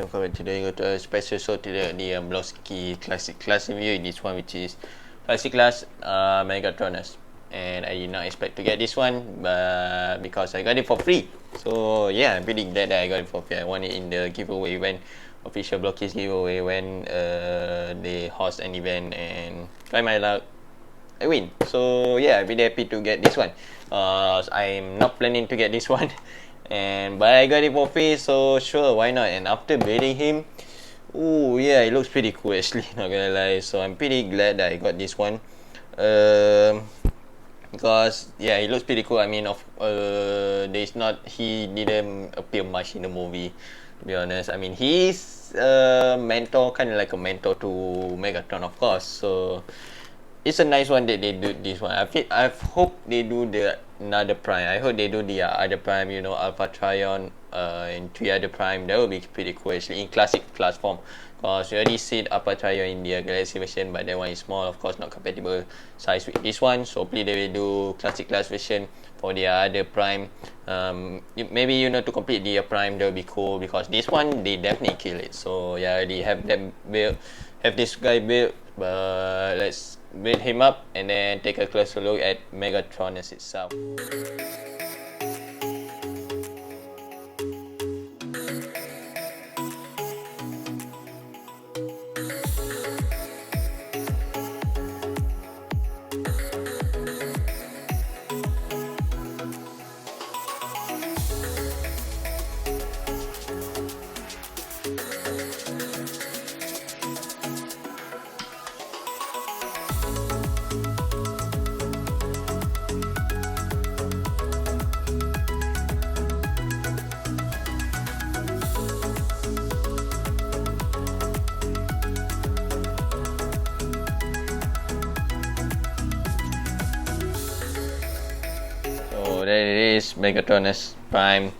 and welcome today. Go to a special show today the Blokees classic class review. This one which is classic class Megatronus, and I did not expect to get this one, but because I got it for free. So yeah, I'm pretty glad that I got it for free. I won it in the giveaway event, official Blokees giveaway when they host an event, and try my luck, I win. So yeah, I'm really happy to get this one. I'm not planning to get this one. But I got it for free, so sure, why not? And after building him, oh yeah, it looks pretty cool actually, not gonna lie. So I'm pretty glad that I got this one. Because yeah, it looks pretty cool. I mean, he didn't appear much in the movie, to be honest. I mean, he's a mentor, kind of like a mentor to Megatron, of course. So it's a nice one that they do this one. I hope they do another prime. I hope they do the other prime, you know, Alpha Trion and 3 other prime. That would be pretty cool actually in classic class form. Because you already see Alpha Trion in the Galaxy version, but that one is small, of course, not compatible size with this one. So hopefully they will do classic class version for the other prime. Maybe, you know, to complete the prime, that would be cool, because this one they definitely kill it. So yeah, they have them build, have this guy built, but let's build him up and then take a closer look at Megatronus itself. So there it is, Megatronus Prime,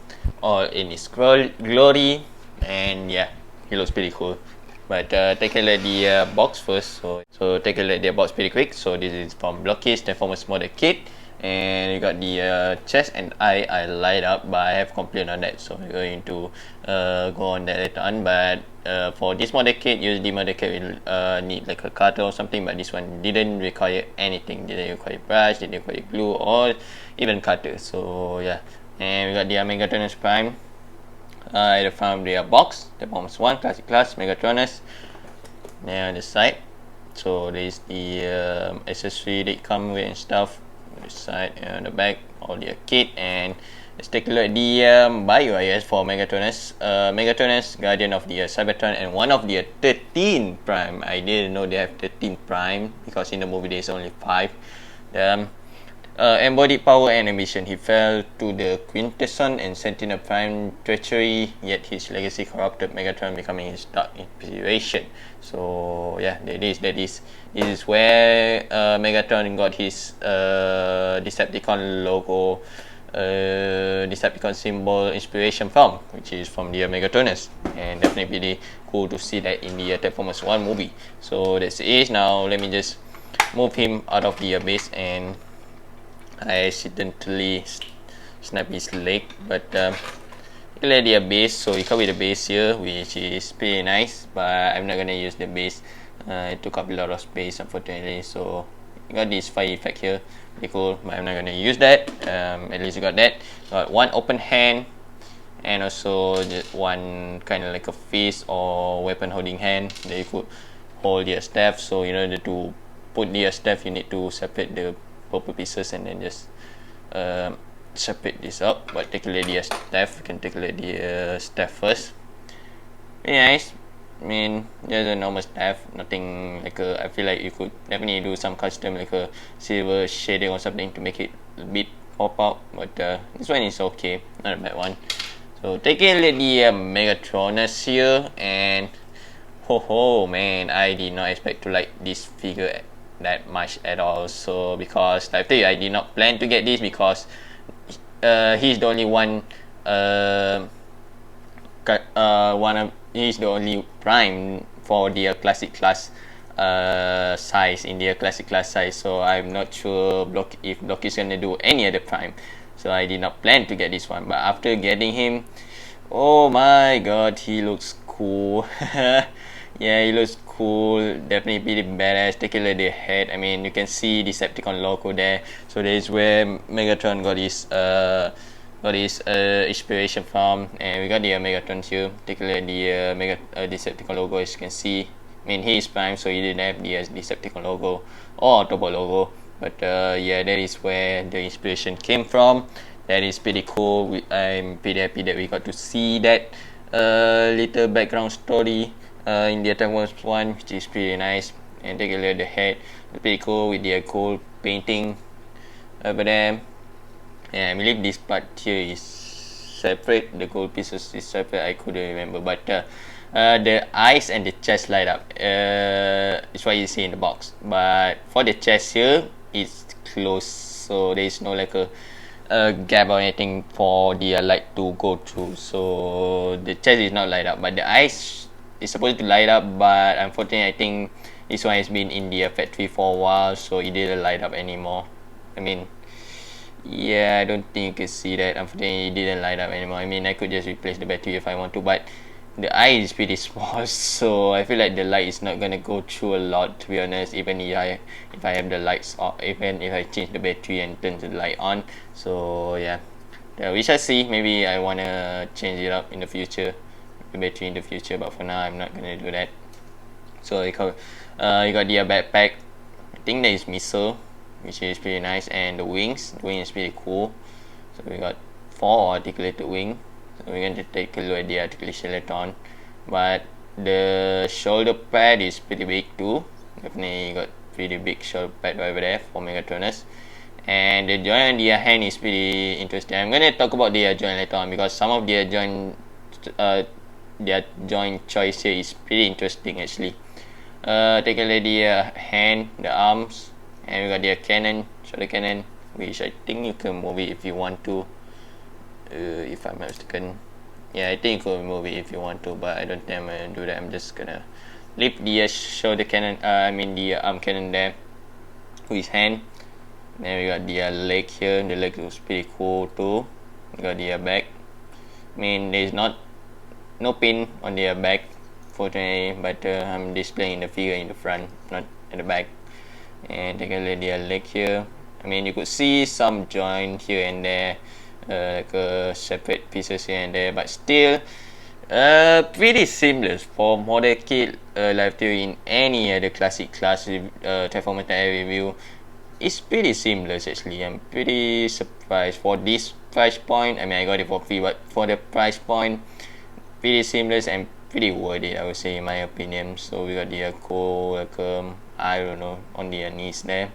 all in its glory, and yeah, he looks pretty cool. But take a look at the box first. So take a look at the box pretty quick. So this is from Blokees, Transformers Model Kit, and you got the chest and eye are light up, but I have complained on that, so I'm going to go on that later on. But for this model kit, usually model kit will need like a cutter or something, but this one didn't require anything. Didn't require brush, didn't require glue, or even cutter. So yeah, and we got the Megatronus Prime at the front of the box. The Transformers 1 classic class Megatronus. Then on the side, so there is the accessory that come with and stuff. On the side and on the back, all the kit. And let's take a look at the bio, I guess, for Megatronus. Megatronus, Guardian of the Cybertron, and one of the 13 Prime. I didn't know they have 13 Prime, because in the movie there's only 5. Embodied power and ambition. He fell to the Quintesson and Sentinel Prime treachery, yet his legacy corrupted Megatron, becoming his dark inspiration. So yeah, that is. This is where Megatron got his Decepticon logo, Decepticon symbol inspiration from, which is from the Megatronus, and definitely really cool to see that in the Transformers 1 movie. So that's it. Now let me just move him out of the base, and I accidentally snapped his leg, but let the base. So you come with the base here, which is pretty nice, but I'm not gonna use the base. It took up a lot of space, unfortunately. So you got this fire effect here, pretty cool, but I'm not gonna use that. At least you got that. Got one open hand, and also just one kind of like a fist or weapon holding hand that you could hold your staff. So in order to put the staff, you need to separate the purple pieces and then just separate this up. But take a look at the staff. You can take a look at the staff first. Very nice. I mean, just a normal staff, nothing like I feel like you could definitely do some custom, like a silver shading or something to make it a bit pop out. But this one is okay, not a bad one. So take a look at the Megatronus here, and ho man, I did not expect to like this figure that much at all. So because like I tell you, I did not plan to get this, because he's the only one he's the only prime for the classic class size, in the classic class size. So I'm not sure if Blokees is gonna do any other prime, so I did not plan to get this one. But after getting him, oh my god, he looks cool. Yeah, it looks cool. Definitely pretty badass. Take a look at the head. I mean, you can see the Decepticon logo there. So that is where Megatron got his inspiration from. And we got the Megatron here. Take a look at the Decepticon logo. As you can see, I mean, he is Prime, so he didn't have the Decepticon logo or Autobot logo. But yeah, that is where the inspiration came from. That is pretty cool. I'm pretty happy that we got to see that little background story in the Attack Wars 1, which is pretty nice. And take a look at the head. It's pretty cool with the gold painting over there. Yeah, I believe this part here is separate. The gold pieces is separate. I couldn't remember, but the eyes and the chest light up. It's what you see in the box. But for the chest here, it's closed, so there is no like a gap or anything for the light to go through. So the chest is not light up, but the eyes is supposed to light up. But unfortunately, I think this one has been in the factory for a while, so it didn't light up anymore. I mean, yeah, I don't think you can see that. Unfortunately, it didn't light up anymore. I mean, I could just replace the battery if I want to, but the eye is pretty small, so I feel like the light is not gonna go through a lot, to be honest, even if I have the lights off, even if I change the battery and turn the light on. So yeah, we shall see. Maybe I wanna change it up in the future, the battery in the future, but for now I'm not gonna do that. So you got the backpack. I think there is missile, which is pretty nice, and the wings is pretty cool. So we got 4 articulated wing. So we're going to take a look at the articulation later on. But the shoulder pad is pretty big too. Definitely got pretty big shoulder pad over there for Megatronus. And the joint on the hand is pretty interesting. I'm going to talk about the joint later on, because some of the joint choice here is pretty interesting actually. Take a look at the hand, the arms, and we got the cannon, shoulder cannon, which I think you can move it if you want to. If I'm not mistaken, yeah, I think you can move it if you want to, but I don't think I'm gonna do that. I'm just gonna leave the shoulder cannon, I mean the arm cannon there with his hand. Then we got the leg here. The leg looks pretty cool too. We got the back. I mean, there's no pin on the back, fortunately, but I'm displaying the figure in the front, not at the back. And take a look at the leg here. I mean, you could see some joint here and there, like separate pieces here and there, but still pretty seamless for model kit live theory in any other classic class Transformer type review. It's pretty seamless actually. I'm pretty surprised for this price point. I mean, I got it for free, but for the price point, pretty seamless and pretty worth it, I would say, in my opinion. So we got the I don't know, on the knees there,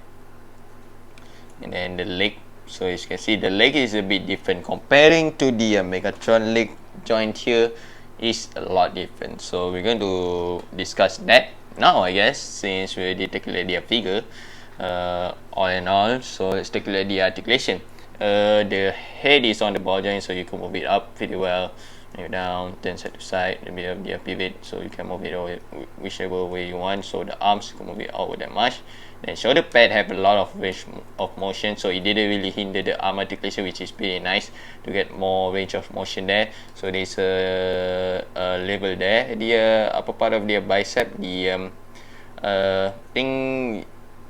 and then the leg. So as you can see, the leg is a bit different comparing to the Megatron leg joint here. Is a lot different. So we're going to discuss that now, I guess, since we already take a look at the figure. All in all, so let's take a look at the articulation. The head is on the ball joint, so you can move it up pretty well, move down, turn side to side, a bit of the pivot, so you can move it over whichever way you want. So the arms, you can move it outward that much. Then shoulder pad have a lot of range of motion, so it didn't really hinder the arm articulation, which is pretty nice to get more range of motion there. So there's a level there. The upper part of the bicep, the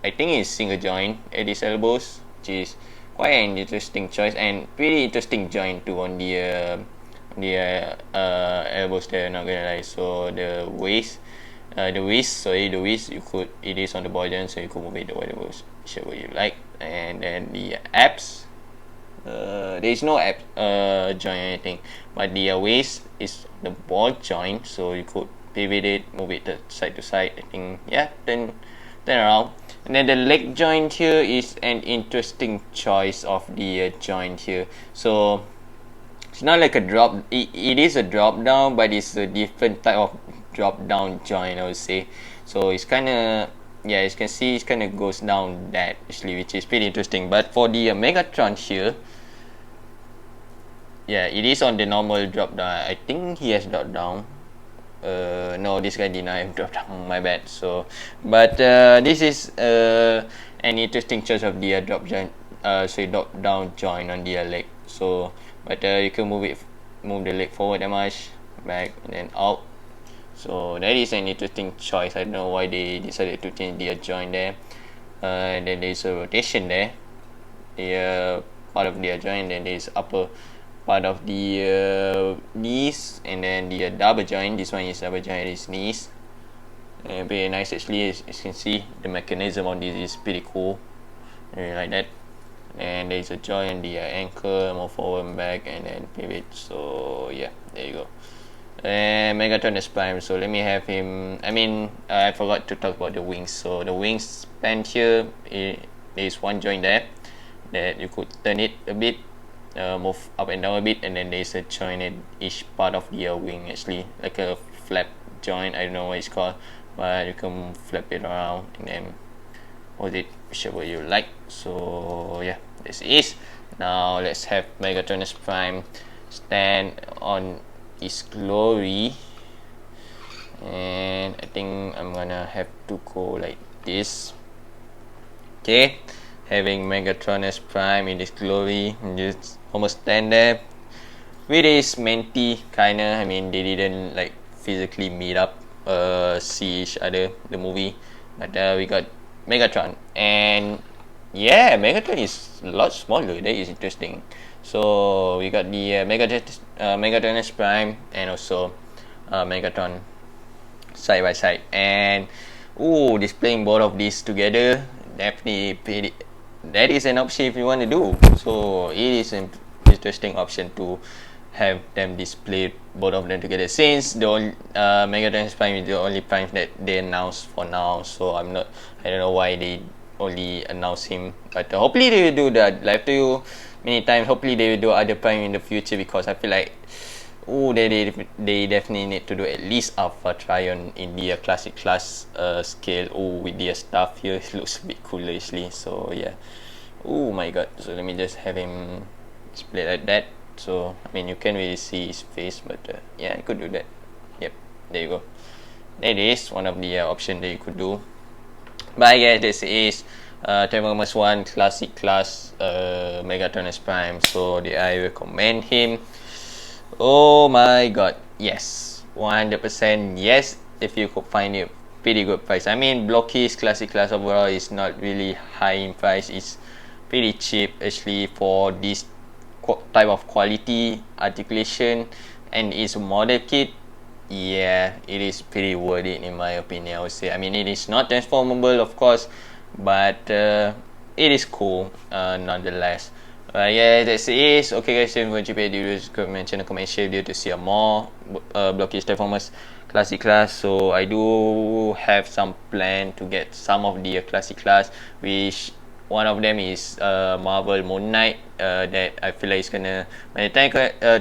I think it's single joint at his elbows, which is quite an interesting choice and pretty interesting joint too on the elbows there, not gonna lie. So the waist, it is on the ball joint, so you could move it whichever you like. And then the abs, there is no abs joint or anything, but the waist is the ball joint, so you could pivot it, move it side to side. I think, yeah, turn around. And then the leg joint here is an interesting choice of the joint here. So it's not like a drop, it is a drop down, but it's a different type of drop down joint, I would say. So it's kind of, yeah, as you can see, it kind of goes down that actually, which is pretty interesting. But for the Megatron here, yeah, it is on the normal drop down. I think he has dropped down. No, this guy did not have dropped down, my bad. So but this is an interesting choice of the drop joint, so drop down joint on the leg. So but you can move the leg forward that much, back, and then out, So that is an interesting choice. I don't know why they decided to change their joint there. And then there's a rotation there. The part of their joint, then there's upper part of the knees, and then the double joint. This one is double joint, is knees. And very nice actually. As you can see, the mechanism on this is pretty cool. Really like that. And there's a joint on the ankle, more forward and back, and then pivot. So yeah, there you go. And Megatronus Prime. So let me have him. I mean, I forgot to talk about the wings. So the wings span here, there's one joint there that you could turn it a bit, move up and down a bit, and then there's a joint at each part of the wing, actually like a flap joint. I don't know what it's called, but you can flap it around and then hold it whichever you like. So yeah, this is. Now let's have Megatronus Prime stand on his glory, and I think I'm gonna have to go like this. Okay, having Megatronus Prime in his glory, just almost stand there with his mentee, kinda. I mean, they didn't like physically meet up, see each other, the movie, but we got Megatron, and yeah, Megatron is a lot smaller. That is interesting. So we got the Megatronus Prime and also Megatron side by side, and displaying both of these together, definitely pretty, that is an option if you want to do. So it is an interesting option to have them display both of them together, since the only Megatronus Prime is the only Prime that they announced for now. So I don't know why they only announce him, but hopefully they will do that. Like to you many times, hopefully they will do other Prime in the future, because I feel like they definitely need to do at least Alpha Trion in the classic class scale. With the stuff here, it looks a bit cooler actually. So yeah, oh my god. So let me just have him split like that. So I mean, you can't really see his face, but yeah, I could do that. Yep, there you go. That is one of the options that you could do. But yeah, this is Transformers 1 Classic Class Megatronus Prime. So I recommend him. Oh my god, yes, 100% yes, if you could find it pretty good price. I mean, Blokees Classic Class overall is not really high in price. It's pretty cheap actually for this type of quality articulation, and it's a model kit. Yeah, it is pretty worth it in my opinion, I would say. I mean, it is not transformable, of course, but it is cool nonetheless. Yeah, that's it. Okay guys, if you want to mention a comment, share video to see more Blokees Transformers Classic Class. So I do have some plan to get some of the Classic Class, which one of them is Marvel Moon Knight, that I feel like it's gonna, by the time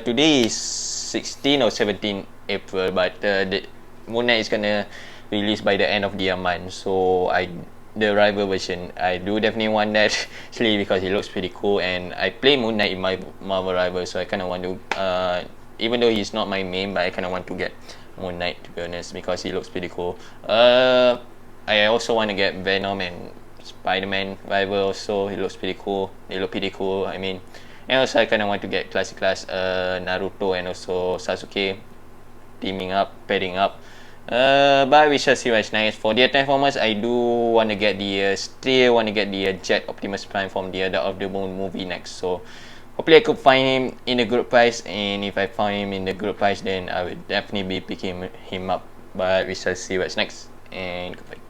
today is 16 or 17 April, but the Moon Knight is gonna release by the end of the month. So the rival version, I do definitely want that actually, because it looks pretty cool, and I play Moon Knight in my Marvel rival, so I kind of want to even though he's not my main, but I kind of want to get Moon Knight, to be honest, because he looks pretty cool. I also want to get Venom and Spider-Man rival also. He looks pretty cool. They look pretty cool, I mean. And also I kind of want to get Classic Class Naruto and also Sasuke teaming up, pairing up. But we shall see what's next. For the Transformers, I do want to get the still want to get the Jet Optimus Prime from the Dark of the Moon movie next. So hopefully I could find him in a good price, and if I find him in a good price, then I will definitely be picking him up. But we shall see what's next, and goodbye.